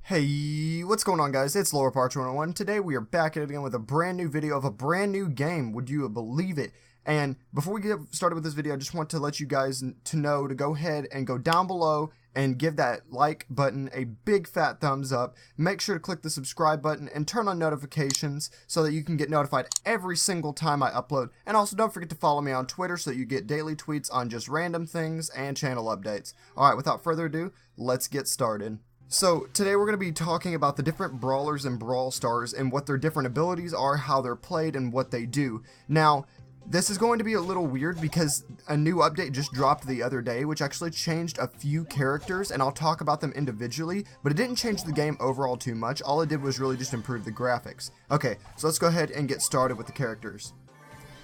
Hey, what's going on guys? It's Lower Parch 101. Today we are back at it again with a brand new video of a brand new game. Would you believe it? And before we get started with this video, I just want to let you guys know to go ahead and go down below and give that like button a big fat thumbs up. Make sure to click the subscribe button and turn on notifications so that you can get notified every single time I upload. And also don't forget to follow me on Twitter so that you get daily tweets on just random things and channel updates. Alright, without further ado, let's get started. So, today we're going to be talking about the different brawlers in Brawl Stars and what their different abilities are, how they're played, and what they do. Now, this is going to be a little weird because a new update just dropped the other day, which actually changed a few characters, and I'll talk about them individually, but it didn't change the game overall too much. All it did was really just improve the graphics. Okay, so let's go ahead and get started with the characters.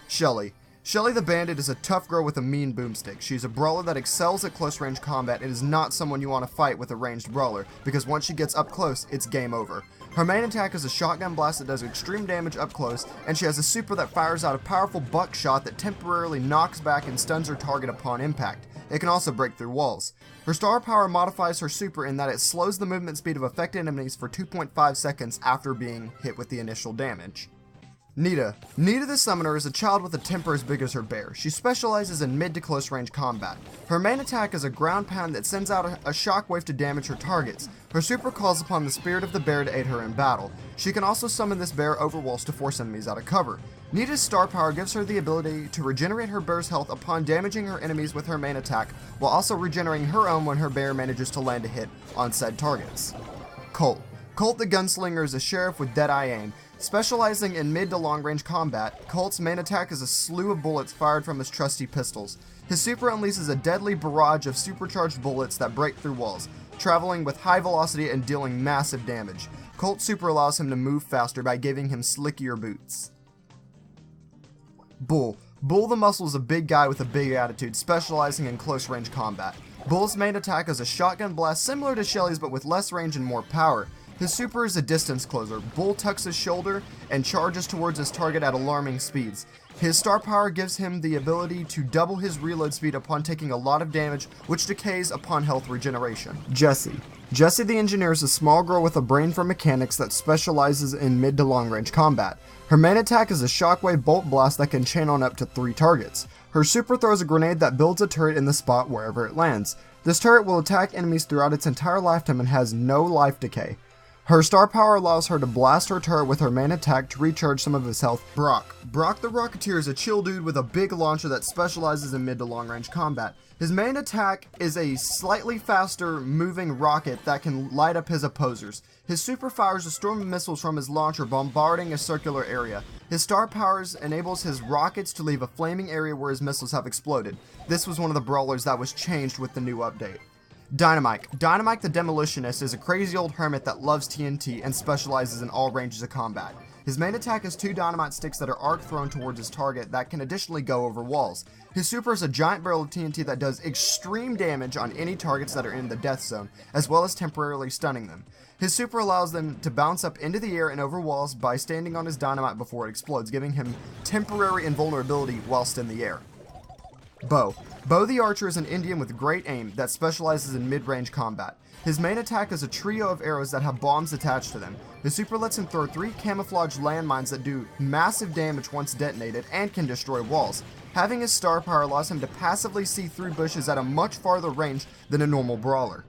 Shelly. Shelly the Bandit is a tough girl with a mean boomstick. She's a brawler that excels at close range combat and is not someone you want to fight with a ranged brawler, because once she gets up close, it's game over. Her main attack is a shotgun blast that does extreme damage up close, and she has a super that fires out a powerful buckshot that temporarily knocks back and stuns her target upon impact. It can also break through walls. Her star power modifies her super in that it slows the movement speed of affected enemies for 2.5 seconds after being hit with the initial damage. Nita. Nita the Summoner is a child with a temper as big as her bear. She specializes in mid to close range combat. Her main attack is a ground pound that sends out a shockwave to damage her targets. Her super calls upon the spirit of the bear to aid her in battle. She can also summon this bear over walls to force enemies out of cover. Nita's star power gives her the ability to regenerate her bear's health upon damaging her enemies with her main attack, while also regenerating her own when her bear manages to land a hit on said targets. Colt. Colt the Gunslinger is a sheriff with dead-eye aim. Specializing in mid to long range combat, Colt's main attack is a slew of bullets fired from his trusty pistols. His super unleashes a deadly barrage of supercharged bullets that break through walls, traveling with high velocity and dealing massive damage. Colt's super allows him to move faster by giving him slickier boots. Bull. Bull the Muscle is a big guy with a big attitude, specializing in close range combat. Bull's main attack is a shotgun blast similar to Shelly's but with less range and more power. His super is a distance closer. Bull tucks his shoulder and charges towards his target at alarming speeds. His star power gives him the ability to double his reload speed upon taking a lot of damage, which decays upon health regeneration. Jessie. Jessie the Engineer is a small girl with a brain for mechanics that specializes in mid to long range combat. Her main attack is a shockwave bolt blast that can chain on up to 3 targets. Her super throws a grenade that builds a turret in the spot wherever it lands. This turret will attack enemies throughout its entire lifetime and has no life decay. Her star power allows her to blast her turret with her main attack to recharge some of his health. Brock. Brock the Rocketeer is a chill dude with a big launcher that specializes in mid to long range combat. His main attack is a slightly faster moving rocket that can light up his opposers. His super fires a storm of missiles from his launcher, bombarding a circular area. His star powers enables his rockets to leave a flaming area where his missiles have exploded. This was one of the brawlers that was changed with the new update. Dynamite. Dynamite the Demolitionist is a crazy old hermit that loves TNT and specializes in all ranges of combat. His main attack is 2 dynamite sticks that are arc thrown towards his target that can additionally go over walls. His super is a giant barrel of TNT that does extreme damage on any targets that are in the death zone, as well as temporarily stunning them. His super allows them to bounce up into the air and over walls by standing on his dynamite before it explodes, giving him temporary invulnerability whilst in the air. Bo. Bo the Archer is an Indian with great aim that specializes in mid-range combat. His main attack is a trio of arrows that have bombs attached to them. His super lets him throw 3 camouflage landmines that do massive damage once detonated and can destroy walls. Having his star power allows him to passively see through bushes at a much farther range than a normal brawler.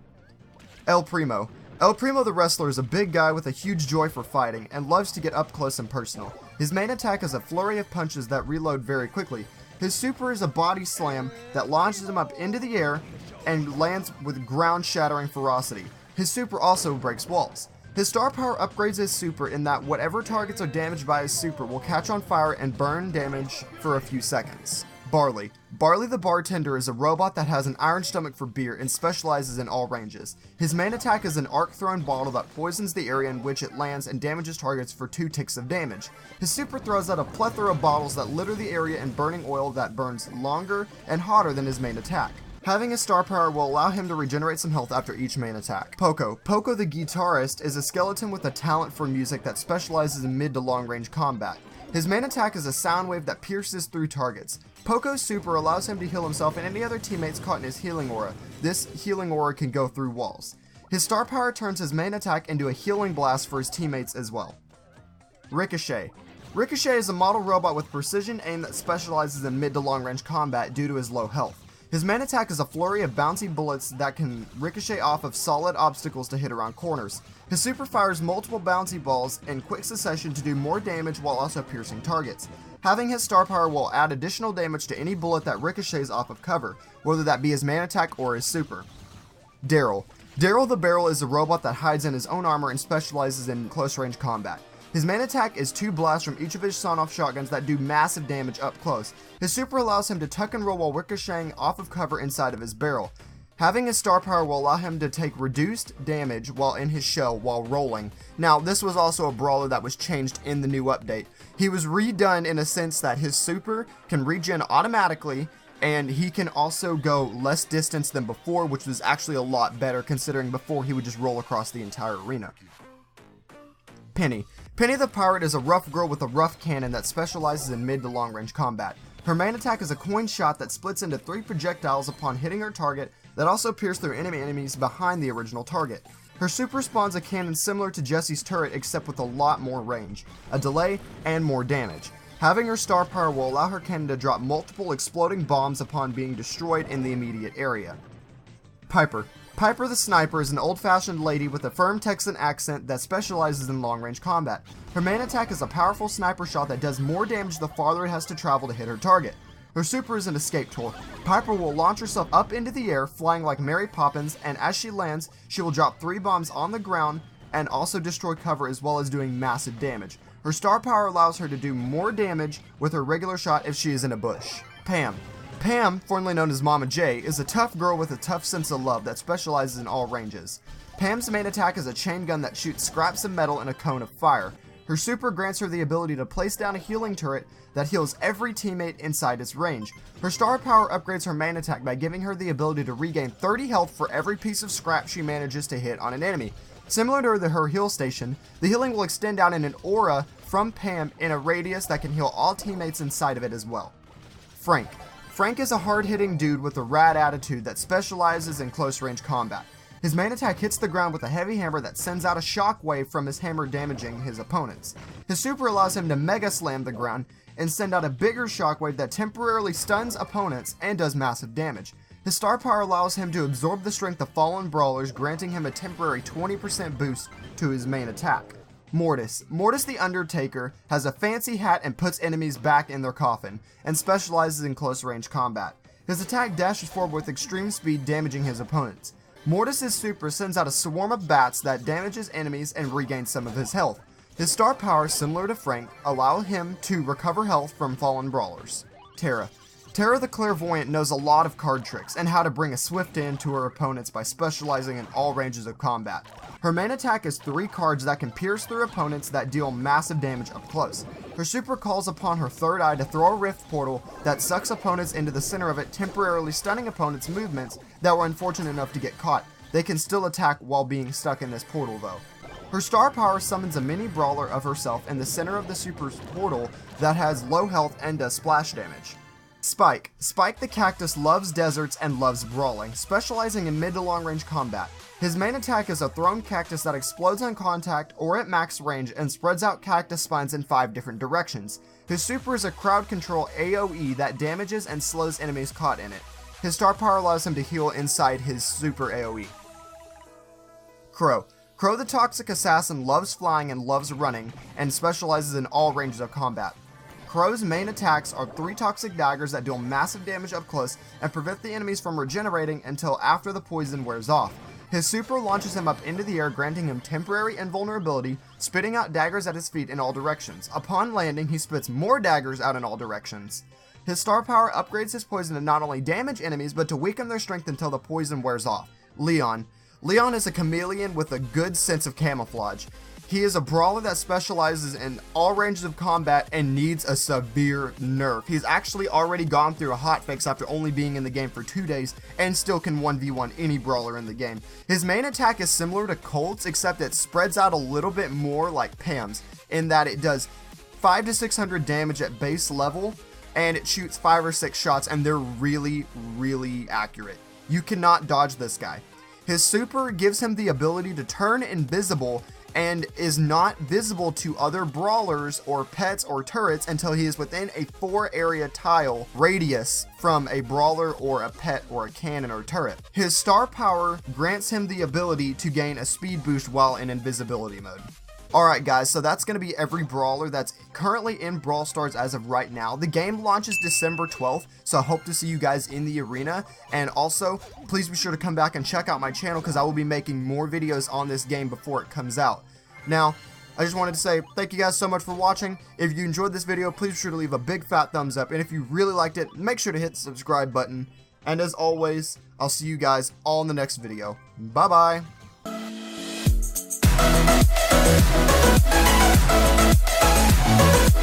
El Primo. El Primo the Wrestler is a big guy with a huge joy for fighting and loves to get up close and personal. His main attack is a flurry of punches that reload very quickly. His super is a body slam that launches him up into the air and lands with ground-shattering ferocity. His super also breaks walls. His star power upgrades his super in that whatever targets are damaged by his super will catch on fire and burn damage for a few seconds. Barley. Barley the Bartender is a robot that has an iron stomach for beer and specializes in all ranges. His main attack is an arc-thrown bottle that poisons the area in which it lands and damages targets for 2 ticks of damage. His super throws out a plethora of bottles that litter the area in burning oil that burns longer and hotter than his main attack. Having a star power will allow him to regenerate some health after each main attack. Poco. Poco the Guitarist is a skeleton with a talent for music that specializes in mid to long range combat. His main attack is a sound wave that pierces through targets. Poco's super allows him to heal himself and any other teammates caught in his healing aura. This healing aura can go through walls. His star power turns his main attack into a healing blast for his teammates as well. Ricochet. Ricochet is a model robot with precision aim that specializes in mid to long range combat due to his low health. His main attack is a flurry of bouncy bullets that can ricochet off of solid obstacles to hit around corners. His super fires multiple bouncy balls in quick succession to do more damage while also piercing targets. Having his star power will add additional damage to any bullet that ricochets off of cover, whether that be his main attack or his super. Daryl. Daryl the Barrel is a robot that hides in his own armor and specializes in close range combat. His main attack is 2 blasts from each of his sawn-off shotguns that do massive damage up close. His super allows him to tuck and roll while ricocheting off of cover inside of his barrel. Having his star power will allow him to take reduced damage while in his shell while rolling. Now, this was also a brawler that was changed in the new update. He was redone in a sense that his super can regen automatically, and he can also go less distance than before, which was actually a lot better considering before he would just roll across the entire arena. Penny. Penny the Pirate is a rough girl with a rough cannon that specializes in mid to long range combat. Her main attack is a coin shot that splits into 3 projectiles upon hitting her target that also pierce through enemies behind the original target. Her super spawns a cannon similar to Jesse's turret except with a lot more range, a delay, and more damage. Having her star power will allow her cannon to drop multiple exploding bombs upon being destroyed in the immediate area. Piper. Piper the Sniper is an old-fashioned lady with a firm Texan accent that specializes in long-range combat. Her main attack is a powerful sniper shot that does more damage the farther it has to travel to hit her target. Her super is an escape tool. Piper will launch herself up into the air, flying like Mary Poppins, and as she lands, she will drop 3 bombs on the ground and also destroy cover as well as doing massive damage. Her star power allows her to do more damage with her regular shot if she is in a bush. Pam. Pam, formerly known as Mama J, is a tough girl with a tough sense of love that specializes in all ranges. Pam's main attack is a chain gun that shoots scraps of metal in a cone of fire. Her super grants her the ability to place down a healing turret that heals every teammate inside its range. Her star power upgrades her main attack by giving her the ability to regain 30 health for every piece of scrap she manages to hit on an enemy. Similar to her heal station, the healing will extend out in an aura from Pam in a radius that can heal all teammates inside of it as well. Frank. Frank is a hard-hitting dude with a rad attitude that specializes in close-range combat. His main attack hits the ground with a heavy hammer that sends out a shockwave from his hammer damaging his opponents. His super allows him to mega slam the ground and send out a bigger shockwave that temporarily stuns opponents and does massive damage. His star power allows him to absorb the strength of fallen brawlers, granting him a temporary 20% boost to his main attack. Mortis. Mortis the Undertaker has a fancy hat and puts enemies back in their coffin, and specializes in close range combat. His attack dashes forward with extreme speed, damaging his opponents. Mortis's super sends out a swarm of bats that damages enemies and regains some of his health. His star power, similar to Frank, allow him to recover health from fallen brawlers. Terra. Terra the Clairvoyant knows a lot of card tricks and how to bring a swift end to her opponents by specializing in all ranges of combat. Her main attack is 3 cards that can pierce through opponents that deal massive damage up close. Her super calls upon her third eye to throw a rift portal that sucks opponents into the center of it, temporarily stunning opponents' movements that were unfortunate enough to get caught. They can still attack while being stuck in this portal though. Her star power summons a mini brawler of herself in the center of the super's portal that has low health and does splash damage. Spike. Spike the Cactus loves deserts and loves brawling, specializing in mid to long range combat. His main attack is a thrown cactus that explodes on contact or at max range and spreads out cactus spines in 5 different directions. His super is a crowd control AoE that damages and slows enemies caught in it. His star power allows him to heal inside his super AoE. Crow. Crow the Toxic Assassin loves flying and loves running, and specializes in all ranges of combat. Crow's main attacks are 3 toxic daggers that deal massive damage up close and prevent the enemies from regenerating until after the poison wears off. His super launches him up into the air, granting him temporary invulnerability, spitting out daggers at his feet in all directions. Upon landing, he spits more daggers out in all directions. His star power upgrades his poison to not only damage enemies, but to weaken their strength until the poison wears off. Leon. Leon is a chameleon with a good sense of camouflage. He is a brawler that specializes in all ranges of combat and needs a severe nerf. He's actually already gone through a hotfix after only being in the game for 2 days and still can 1v1 any brawler in the game. His main attack is similar to Colt's, except it spreads out a little bit more like Pam's, in that it does 500 to 600 damage at base level and it shoots 5 or 6 shots and they're really accurate. You cannot dodge this guy. His super gives him the ability to turn invisible and is not visible to other brawlers or pets or turrets until he is within a 4-area tile radius from a brawler or a pet or a cannon or turret. His star power grants him the ability to gain a speed boost while in invisibility mode. Alright guys, so that's going to be every brawler that's currently in Brawl Stars as of right now. The game launches December 12th, so I hope to see you guys in the arena. And also, please be sure to come back and check out my channel because I will be making more videos on this game before it comes out. Now, I just wanted to say thank you guys so much for watching. If you enjoyed this video, please be sure to leave a big fat thumbs up. And if you really liked it, make sure to hit the subscribe button. And as always, I'll see you guys all in the next video. Bye-bye. We'll be right back.